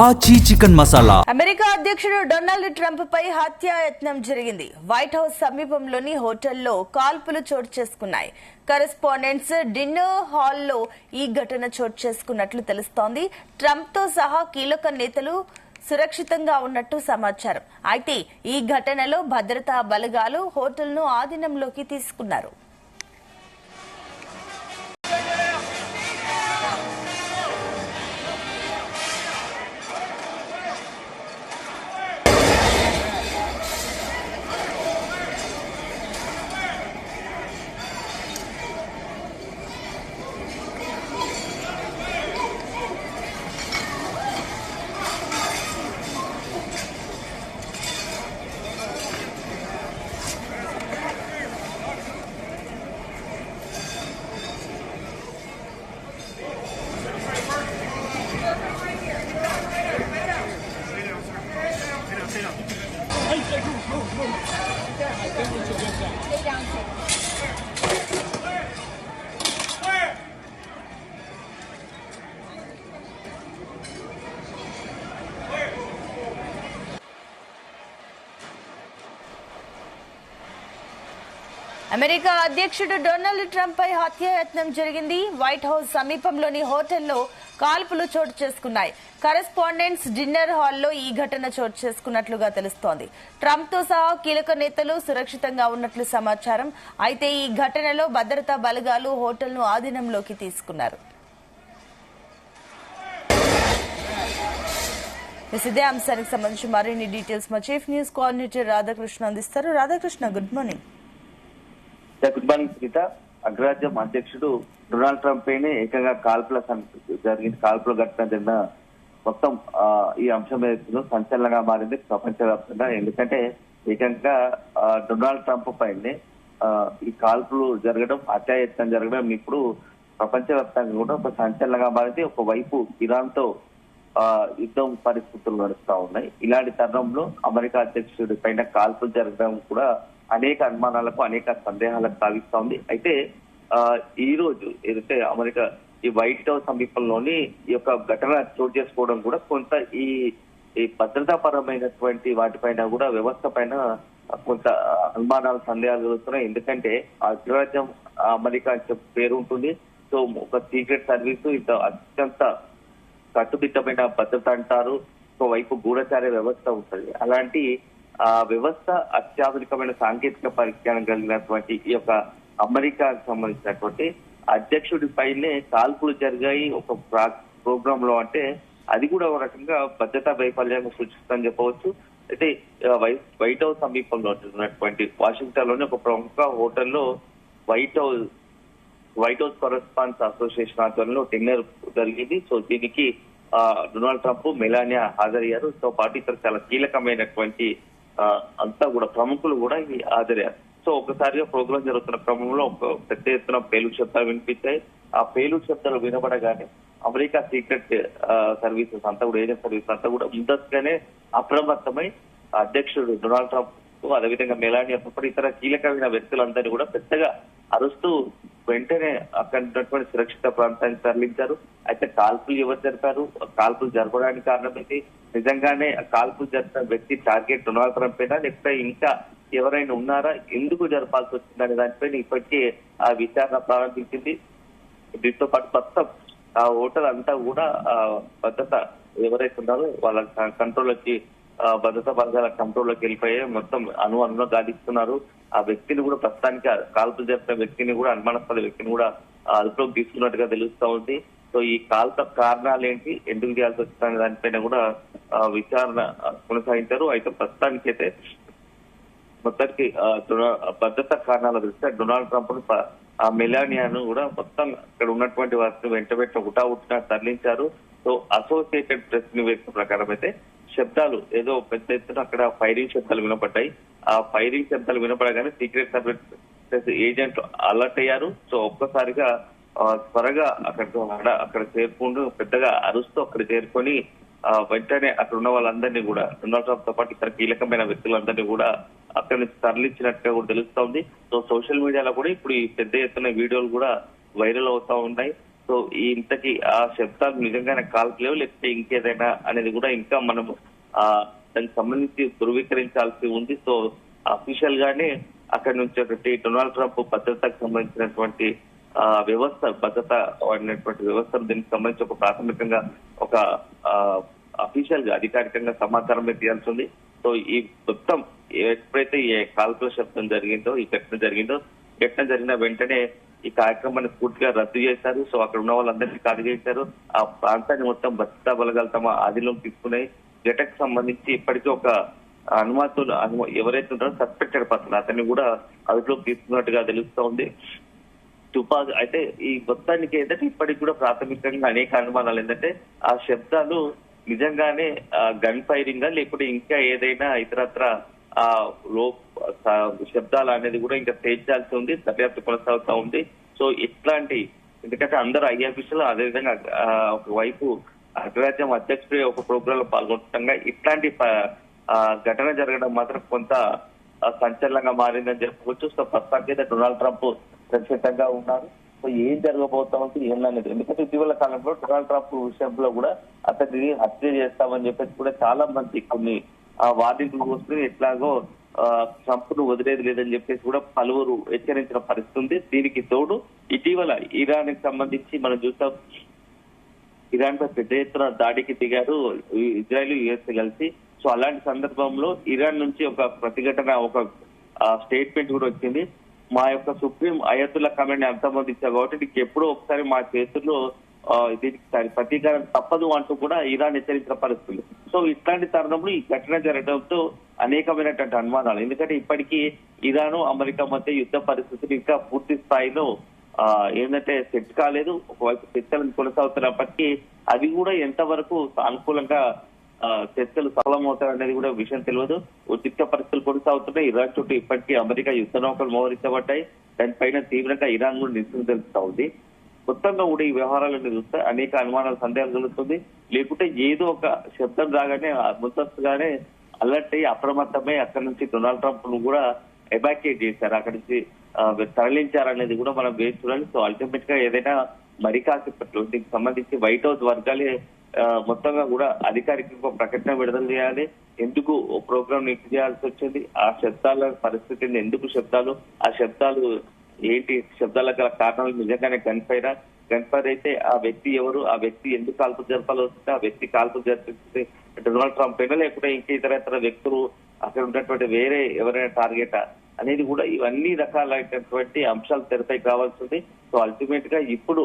ఆచి chicken masala. America అధ్యక్షుడు Donald Trump పై హత్యాయత్నం జరిగింది. వైట్ హౌస్ సమీపంలోని హోటల్లో కాల్పులు చోటు చేసుకున్నాయి. కరెస్పాండెంట్స్ డిన్నర్ హాల్లో ఈ ఘటన చోటు చేసుకున్నట్లు తెలుస్తోంది. ట్రంప్ తో సహా కీలక నేతలు సురక్షితంగా ఉన్నట్టు సమాచారం. అయితే ఈ ఘటనలో భద్రతా బలగాలు హోటల్ను ఆధీనంలోకి తీసుకున్నారు. అమెరికా అధ్యక్షుడు డొనాల్డ్ ట్రంప్ పై హత్యాయత్నం జరిగింది. వైట్ హౌస్ సమీపంలోని హోటల్లో కాల్పులు చోటు చేసుకున్నాయి. కరెస్పాండెంట్స్ డిన్నర్ హాల్లో ఈ ఘటన చోటు చేసుకున్నట్లుగా తెలుస్తోంది. ట్రంప్ తో సహా కీలక నేతలు సురక్షితంగా ఉన్నట్లు సమాచారం. అయితే ఈ ఘటనలో భద్రతా బలగాలు హోటల్ను ఆధీనంలోకి తీసుకున్నారు. ఇదే అంశానికి సంబంధించి మరిన్ని డీటెయిల్స్ మా చీఫ్ న్యూస్ కోఆర్డినేటర్ రాధాకృష్ణ అందిస్తారు. Radhakrishna, good morning. Good morning Sunitha. అగ్రరాజ్యం అధ్యక్షుడు డొనాల్డ్ ట్రంప్ పైనే ఏకంగా కాల్పుల ఘటన జరిగిన మొత్తం ఈ అంశం ఏదైతుందో సంచలనంగా మారింది ప్రపంచవ్యాప్తంగా. ఎందుకంటే ఏకంగా డొనాల్డ్ ట్రంప్ పైనే ఈ కాల్పులు జరగడం, హత్యాయత్నం జరగడం ఇప్పుడు ప్రపంచవ్యాప్తంగా కూడా ఒక సంచలనంగా మారింది. ఒకవైపు ఇరాన్ తో యుద్ధం పరిస్థితులు నడుస్తా ఉన్నాయి. ఇలాంటి తరుణంలో అమెరికా అధ్యక్షుడి పైన కాల్పులు జరగడం కూడా అనేక అనుమానాలకు, అనేక సందేహాలకు సాగిస్తా ఉంది. అయితే ఈ రోజు ఏదైతే అమెరికా ఈ వైట్ హౌస్ సమీపంలోని ఈ యొక్క ఘటన చోటు చేసుకోవడం కూడా కొంత ఈ భద్రతాపరమైనటువంటి వాటిపైన కూడా వ్యవస్థ పైన కొంత అనుమానాలు, సందేహాలు కలుగుతున్నాయి. ఎందుకంటే అగ్రరాజ్యం అమెరికా పేరు ఉంటుంది. సో ఒక సీక్రెట్ సర్వీసు ఇంత అత్యంత కట్టుదిట్టమైన భద్రత అంటారు. ఒకవైపు గూఢచార్య వ్యవస్థ ఉంటుంది. అలాంటి ఆ వ్యవస్థ అత్యాధునికమైన సాంకేతిక పరిజ్ఞానం కలిగినటువంటి ఈ యొక్క అమెరికాకు సంబంధించినటువంటి అధ్యక్షుడి పైనే కాల్పులు జరిగాయి ఒక ప్రోగ్రామ్ లో. అంటే అది కూడా ఒక రకంగా భద్రతా వైఫల్యాన్ని సూచిస్తుందని చెప్పవచ్చు. అయితే వైట్ హౌస్ సమీపంలో ఉన్నటువంటి వాషింగ్టన్ లోని ఒక ప్రముఖ హోటల్లో వైట్ హౌస్ కరెస్పాండెంట్స్ అసోసియేషన్ ఆధ్వర్యంలో డిన్నర్ జరిగింది. సో దీనికి డొనాల్డ్ ట్రంప్, మెలానియా హాజరయ్యారు. తో పాటు ఇతర చాలా కీలకమైనటువంటి అంతా కూడా ప్రముఖులు కూడా హాజరయ్యారు. సో ఒకసారిగా ప్రోగ్రాం జరుగుతున్న క్రమంలో ఒక పెద్ద ఎత్తున పేలుడు శబ్దాలు వినిపించాయి. ఆ పేలుడు శబ్దాలు వినబడగానే అమెరికా సీక్రెట్ సర్వీసెస్ అంతా కూడా, ఏజెంట్ సర్వీసెస్ అంతా కూడా ముందస్తుగానే అప్రమత్తమై అధ్యక్షుడు డొనాల్డ్ ట్రంప్, అదేవిధంగా మెలానియాతో పాటు ఇతర కీలకమైన వ్యక్తులందరినీ కూడా పెద్దగా అరుస్తూ వెంటనే అక్కడ ఉన్నటువంటి సురక్షిత ప్రాంతానికి తరలించారు. అయితే కాల్పులు ఎవరు జరిపారు, కాల్పులు జరపడానికి కారణం ఏంటి, నిజంగానే కాల్పులు జరిపిన వ్యక్తి టార్గెట్ డొనాల్డ్ ట్రంప్ అయినా లేకపోతే ఇంకా ఎవరైనా ఉన్నారా, ఎందుకు జరపాల్సి వచ్చిందనే దానిపైన ఇప్పటికే ఆ విచారణ ప్రారంభించింది. దీంతో పాటు మొత్తం ఆ హోటల్ అంతా కూడా భద్రత ఎవరైతే ఉన్నారో వాళ్ళ కంట్రోల్లోకి, భద్రతా బలగాల కంట్రోల్లోకి వెళ్ళిపోయి మొత్తం అనుమానంలో గాలిస్తున్నారు. ఆ వ్యక్తిని కూడా ప్రస్తుతానికి కాల్పులు జరిపిన వ్యక్తిని కూడా, అనుమానాస్పద వ్యక్తిని కూడా అదుపులోకి తీసుకున్నట్టుగా తెలుస్తా ఉంది. సో ఈ కాల్పుల కారణాలు ఏంటి, ఎందుకు చేయాల్సి వచ్చిందనే దానిపైన కూడా విచారణ కొనసాగించారు. అయితే ప్రస్తుతానికైతే మొత్తానికి భద్రతా కారణాల దృష్ట్యా డొనాల్డ్ ట్రంప్ మెలానియాను కూడా మొత్తం అక్కడ ఉన్నటువంటి వారిని వెంటబెట్టిన హుటాహుటిన తరలించారు. సో అసోసియేటెడ్ ప్రెస్ నివేదిక ప్రకారం అయితే శబ్దాలు ఏదో పెద్ద ఎత్తున అక్కడ ఫైరింగ్ శబ్దాలు వినపడ్డాయి. ఆ ఫైరింగ్ శబ్దాలు వినపడగానే సీక్రెట్ సర్వీస్ ఏజెంట్లు అలర్ట్ అయ్యారు. సో ఒక్కసారిగా త్వరగా అక్కడ చేరుకుంటూ పెద్దగా అరుస్తూ అక్కడ చేరుకొని వెంటనే అక్కడ ఉన్న వాళ్ళందరినీ కూడా, డొనాల్డ్ ట్రంప్ తో పాటు ఇతర కీలకమైన వ్యక్తులందరినీ కూడా అక్కడి నుంచి తరలించినట్టుగా కూడా తెలుస్తోంది. సో సోషల్ మీడియాలో కూడా ఇప్పుడు ఈ పెద్ద ఎత్తున వీడియోలు కూడా వైరల్ అవుతా ఉన్నాయి. సో ఇంతకీ ఆ శబ్దాలు నిజంగానే కాల్చలేవు లేకపోతే ఇంకేదైనా అనేది కూడా ఇంకా మనం దానికి సంబంధించి ధృవీకరించాల్సి ఉంది. సో అఫీషియల్ గానే అక్కడి నుంచి ఒకటి డొనాల్డ్ ట్రంప్ భద్రతకు సంబంధించినటువంటి భద్రత అనేటువంటి వ్యవస్థను దీనికి సంబంధించి ఒక ప్రాథమికంగా ఒక అఫీషియల్ గా అధికారికంగా సమాచారం తీయాల్సి ఉంది. సో ఈ మొత్తం ఎప్పుడైతే ఈ కాల్పుల శబ్దం జరిగిందో, ఈ ఘటన జరిగిన వెంటనే ఈ కార్యక్రమాన్ని పూర్తిగా రద్దు చేశారు. సో అక్కడ ఉన్న వాళ్ళందరినీ ఖాళీ చేశారు. ఆ ప్రాంతాన్ని మొత్తం భద్రతా బలగాలు తమ ఆధీనంలోకి తీసుకున్నాయి. ఘటనకు సంబంధించి ఇప్పటికీ ఒక అనుమాతులు ఎవరైతే ఉంటారో సస్పెక్టెడ్ పర్సన్ అతన్ని కూడా అదుపులోకి తీసుకున్నట్టుగా తెలుస్తూ ఉంది. అయితే ఈ మొత్తానికి ఏంటంటే ఇప్పటికి కూడా ప్రాథమికంగా అనేక అనుమానాలు ఏంటంటే ఆ శబ్దాలు నిజంగానే గన్ ఫైరింగ్ లేకపోతే ఇంకా ఏదైనా ఇతరత్ర శబ్దాలు అనేది కూడా ఇంకా తేల్చాల్సి ఉంది. దర్యాప్తు కొనసాగుతూ ఉంది. సో ఇట్లాంటి ఎందుకంటే అందరూ ఐఆర్పీసీలో అదేవిధంగా ఒకవైపు అగ్రరాజ్యం అధ్యక్షుడే ఒక ప్రోగ్రామ్ లో పాల్గొంటుండగా ఇట్లాంటి ఘటన జరగడం మాత్రం కొంత సంచలనంగా మారిందని చెప్పుకోవచ్చు. సో ప్రస్తుతానికి డొనాల్డ్ ట్రంప్ ప్రత్యేకంగా ఉన్నారు. సో ఏం జరగబోతా ఉంది ఏంటనేది, ఎందుకంటే ఇటీవల కాలంలో డొనాల్డ్ ట్రంప్ విషయంలో కూడా అతన్ని హత్య చేస్తామని చెప్పేసి కూడా చాలా మంది కొన్ని వార్నింగ్లు వస్తుంది. ఎట్లాగో ట్రంప్ ను వదిలేది లేదని చెప్పేసి కూడా పలువురు హెచ్చరించిన పరిస్థితి ఉంది. దీనికి తోడు ఇటీవల ఇరాన్ కి సంబంధించి మనం చూస్తాం, ఇరాన్ పై పెద్ద ఎత్తున దాడికి దిగారు ఇజ్రాయెల్ యుఎస్ కలిసి. సో అలాంటి సందర్భంలో ఇరాన్ నుంచి ఒక ప్రతిఘటన ఒక స్టేట్మెంట్ కూడా వచ్చింది. మా యొక్క సుప్రీం అయతుల్లా కమాండ్ అంతమొందించారు కాబట్టి నీకు ఎప్పుడో ఒకసారి మా చేతుల్లో దీనికి ప్రతీకారం తప్పదు అంటూ కూడా ఇరాన్ హెచ్చరించిన పరిస్థితులు. సో ఇట్లాంటి తరుణంలో ఈ ఘటన జరగడంతో అనేకమైనటువంటి అనుమానాలు, ఎందుకంటే ఇప్పటికీ ఇరాన్ అమెరికా మధ్య యుద్ధ పరిస్థితులు ఇంకా పూర్తి స్థాయిలో ఏంటంటే సెట్ కాలేదు. ఒకవైపు చర్చలను కొనసాగుతున్నప్పటికీ అవి కూడా ఎంతవరకు సానుకూలంగా చర్చలు సఫలమవుతాయి అనేది కూడా విషయం తెలియదు. ఉద్రిక్త పరిస్థితులు కొనసాగుతున్నాయి. ఇరాన్ చుట్టూ ఇప్పటికీ అమెరికా యుద్ధ నౌకలు మోహరించబడ్డాయి. దానిపైన తీవ్రంగా ఇరాన్ కూడా నిరసన తెలుస్తూ ఉంది. మొత్తంగా కూడా ఈ వ్యవహారాలను చూస్తే అనేక అనుమానాలు, సందేహాలు కలుగుతుంది. లేకుంటే ఏదో ఒక శబ్దం రాగానే ముందస్తుగానే అలర్ట్ అయ్యి అప్రమత్తమై అక్కడి నుంచి డొనాల్డ్ ట్రంప్ ను కూడా ఎవాక్యుయేట్ చేశారు, అక్కడి నుంచి తరలించారనేది కూడా మనం వేసి చూడాలి. సో అల్టిమేట్ గా ఏదైనా మరి కాసేపట్లో దీనికి సంబంధించి వైట్ హౌస్ వర్గాలే మొత్తంగా కూడా అధికారికంగా ప్రకటన విడుదల చేయాలి. ఎందుకు ప్రోగ్రామ్ నిలిపి చేయాల్సి వచ్చింది, ఆ శబ్దాల పరిస్థితిని, ఎందుకు శబ్దాలు, ఆ శబ్దాలు ఏంటి, శబ్దాల గల కారణాలు నిజంగానే గన్ ఫైర్ అయితే ఆ వ్యక్తి ఎవరు, ఆ వ్యక్తి ఎందుకు కాల్పులు జరపాల్సి వస్తుంది, ఆ వ్యక్తి కాల్పులు జరిపిస్తే డొనాల్డ్ ట్రంప్ అయినా లేకుంటే ఇంకా ఇతర వ్యక్తులు అక్కడ ఉన్నటువంటి వేరే ఎవరైనా టార్గెట్ అనేది కూడా ఇవన్నీ రకాలైనటువంటి అంశాలు తెరపైకి రావాల్సింది. సో అల్టిమేట్ గా ఇప్పుడు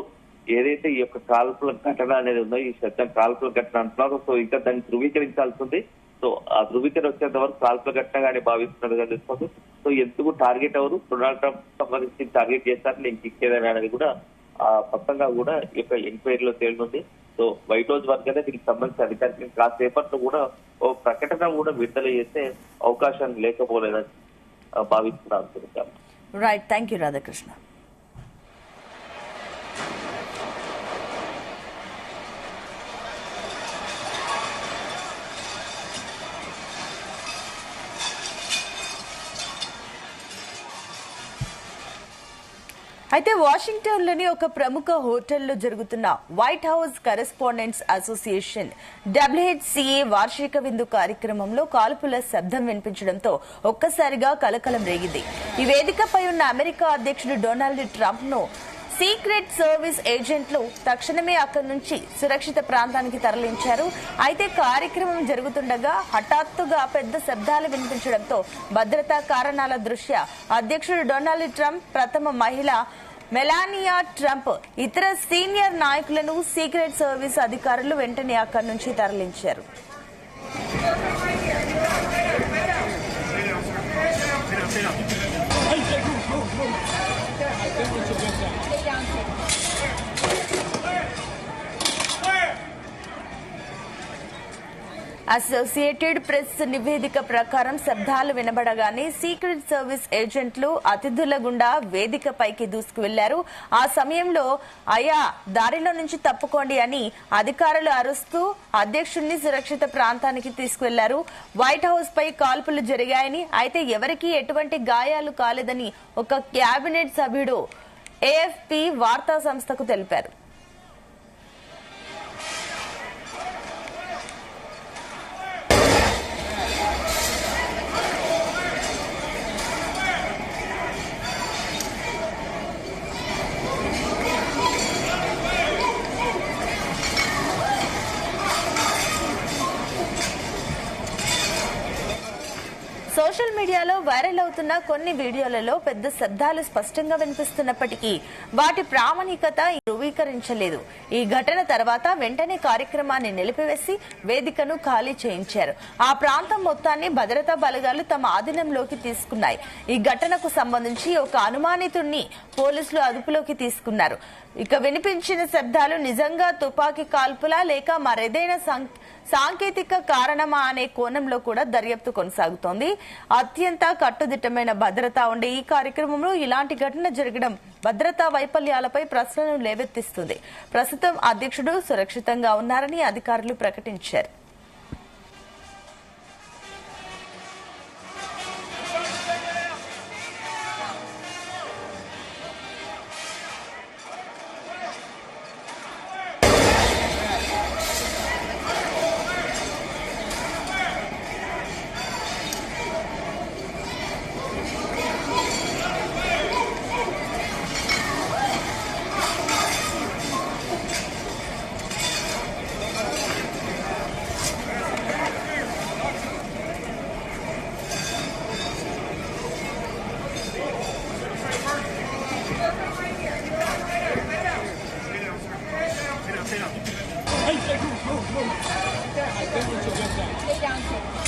ఏదైతే ఈ యొక్క కాల్పుల ఘటన అనేది ఉందో, ఈ శబ్దం కాల్పుల ఘటన అంటున్నారో, సో ఇంకా దాన్ని ధృవీకరించాల్సి ఉంది. సో ఆ ధృవీకరణ వచ్చేంత వరకు కాల్పుల ఘటనగానే భావిస్తున్నట్టుగా తెలుస్తుంది. సో ఎందుకు టార్గెట్ ఎవరు, డొనాల్డ్ ట్రంప్ సంబంధించి టార్గెట్ చేస్తారని ఇంకేదైనా అనేది కూడా మొత్తంగా కూడా ఈ యొక్క ఎంక్వైరీలో తేలింది. సో వైట్ హౌస్ వర్గానే దీనికి సంబంధించి అధికారికంగా కాసేపట్లో కూడా ఓ ప్రకటన కూడా విడుదల చేసే అవకాశం లేకపోలేదని భావిస్తున్నాను. Right, thank you Radhakrishna. అయితే వాషింగ్టన్ లోని ఒక ప్రముఖ హోటల్లో జరుగుతున్న white house correspondents association WHCA వార్షిక విందు కార్యక్రమంలో కాల్పుల శబ్దం వినిపించడంతో ఒక్కసారిగా కలకలం రేగింది. ఈ వేదికపై ఉన్న అమెరికా అధ్యక్షుడు డొనాల్డ్ ట్రంప్ ను సీక్రెట్ సర్వీస్ ఏజెంట్లు తక్షణమే అక్కడి నుంచి సురక్షిత ప్రాంతానికి తరలించారు. అయితే కార్యక్రమం జరుగుతుండగా హఠాత్తుగా పెద్ద శబ్దాలు వినిపించడంతో భద్రతా కారణాల దృష్ట్యా అధ్యక్షుడు డొనాల్డ్ ట్రంప్, ప్రథమ మహిళ మెలానియా ట్రంప్, ఇతర సీనియర్ నాయకులను సీక్రెట్ సర్వీస్ అధికారులు వెంటనే అక్కడి నుంచి తరలించారు. అసోసియేటెడ్ ప్రెస్ నివేదిక ప్రకారం శబ్దాలు వినబడగానే సీక్రెట్ సర్వీస్ ఏజెంట్లు అతిథుల గుండా వేదికపైకి దూసుకువెళ్లారు. ఆ సమయంలో అయా దారిలో నుంచి తప్పుకోండి అని అధికారులు అరుస్తూ అధ్యక్షుడిని సురక్షిత ప్రాంతానికి తీసుకువెళ్లారు. వైట్ హౌస్ పై కాల్పులు జరిగాయని, అయితే ఎవరికీ ఎటువంటి గాయాలు కాలేదని ఒక కేబినెట్ సభ్యుడు AFP వార్తా సంస్థకు తెలిపారు. వైరల్ అవుతున్న కొన్ని వీడియోలలో పెద్ద శబ్దాలు స్పష్టంగా వినిపిస్తున్నప్పటికీ వాటి ప్రామాణికత ధృవీకరించలేదు. ఈ ఘటన తర్వాత వెంటనే కార్యక్రమాన్ని నిలిపివేసి వేదికను ఖాళీ చేయించారు. ఆ ప్రాంతం మొత్తాన్ని భద్రతా బలగాలు తమ ఆధీనంలోకి తీసుకున్నాయి. ఈ ఘటనకు సంబంధించి ఒక అనుమానితుడిని పోలీసులు అదుపులోకి తీసుకున్నారు. ఇక వినిపించిన శబ్దాలు నిజంగా తుపాకీ కాల్పులా లేక మరేదైనా సాంకేతిక కారణమా అనే కోణంలో కూడా దర్యాప్తు కొనసాగుతోంది. అత్యంత కట్టుదిట్టమైన భద్రత ఉండే ఈ కార్యక్రమంలో ఇలాంటి ఘటన జరగడం భద్రతా వైఫల్యాలపై ప్రశ్నలను లేవెత్తిస్తుంది. ప్రస్తుతం అధ్యక్షుడు సురక్షితంగా ఉన్నారని అధికారులు ప్రకటించారు. Lay down.